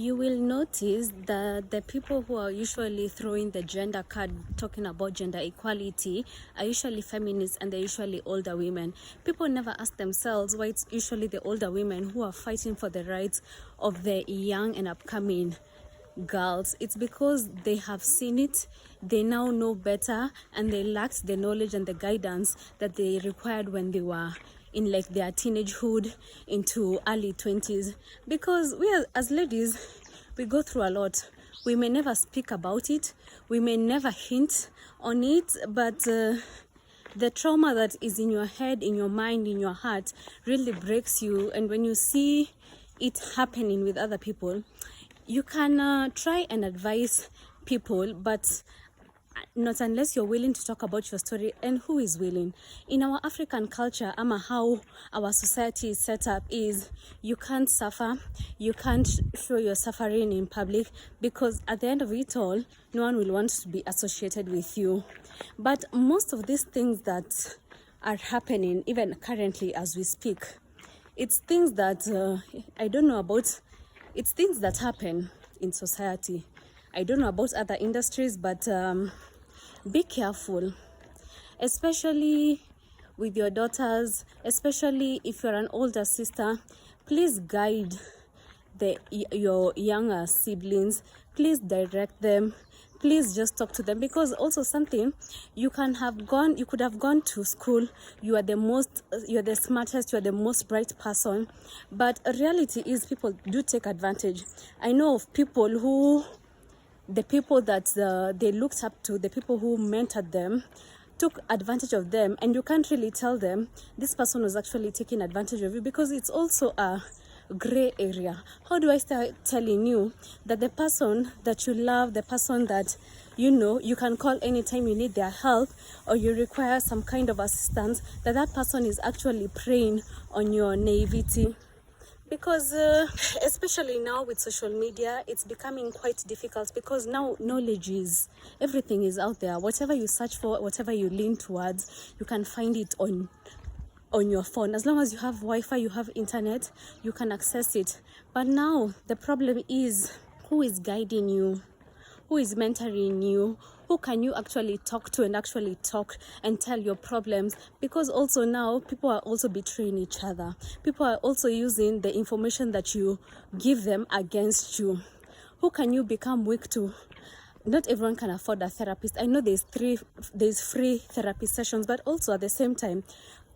You will notice that the people who are usually throwing the gender card, talking about gender equality, are usually feminists, and they're usually older women. People never ask themselves why it's usually the older women who are fighting for the rights of the young and upcoming girls. It's because they have seen it, they now know better, and they lacked the knowledge and the guidance that they required when they were in like their teenagehood into early 20s. Because we as ladies, we go through a lot. We may never speak about it, we may never hint on it, but the trauma that is in your head, in your mind, in your heart really breaks you. And when you see it happening with other people, you can try and advise people, but not unless you're willing to talk about your story. And who is willing? In our African culture, how our society is set up is, you can't suffer, you can't show your suffering in public, because at the end of it all, no one will want to be associated with you. But most of these things that are happening, even currently as we speak, it's things that I don't know about. It's things that happen in society. I don't know about other industries, but be careful, especially with your daughters, especially if you're an older sister. Please guide your younger siblings. Please direct them. Please just talk to them, because also something, you could have gone to school, you're the smartest, you're the most bright person, but reality is people do take advantage. I know of people the people that they looked up to, the people who mentored them, took advantage of them, and you can't really tell them this person was actually taking advantage of you, because it's also a gray area. How do I start telling you that the person that you love, the person that you can call anytime you need their help or you require some kind of assistance, that person is actually preying on your naivety? Because especially now with social media, it's becoming quite difficult, because now everything is out there. Whatever you search for, whatever you lean towards, you can find it on your phone. As long as you have Wi-Fi, you have internet, you can access it. But now the problem is, who is guiding you? Who is mentoring you? Who can you actually talk to and actually talk and tell your problems? Because also now people are also betraying each other. People are also using the information that you give them against you. Who can you become weak to? Not everyone can afford a therapist. I know there's free therapy sessions, but also at the same time,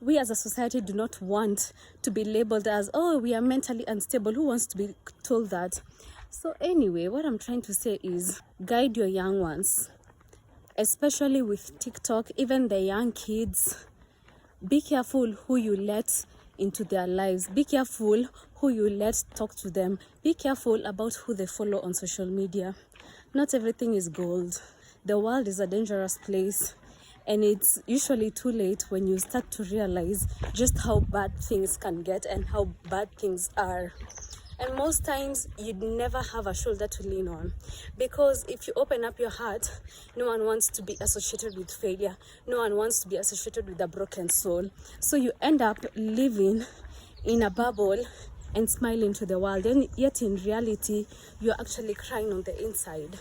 we as a society do not want to be labeled as, oh, we are mentally unstable. Who wants to be told that? So anyway, what I'm trying to say is, guide your young ones, especially with TikTok, even the young kids. Be careful who you let into their lives. Be careful who you let talk to them. Be careful about who they follow on social media. Not everything is gold. The world is a dangerous place, and it's usually too late when you start to realize just how bad things can get and how bad things are. And most times you'd never have a shoulder to lean on, because if you open up your heart, no one wants to be associated with failure. No one wants to be associated with a broken soul. So you end up living in a bubble and smiling to the world, and yet in reality you're actually crying on the inside.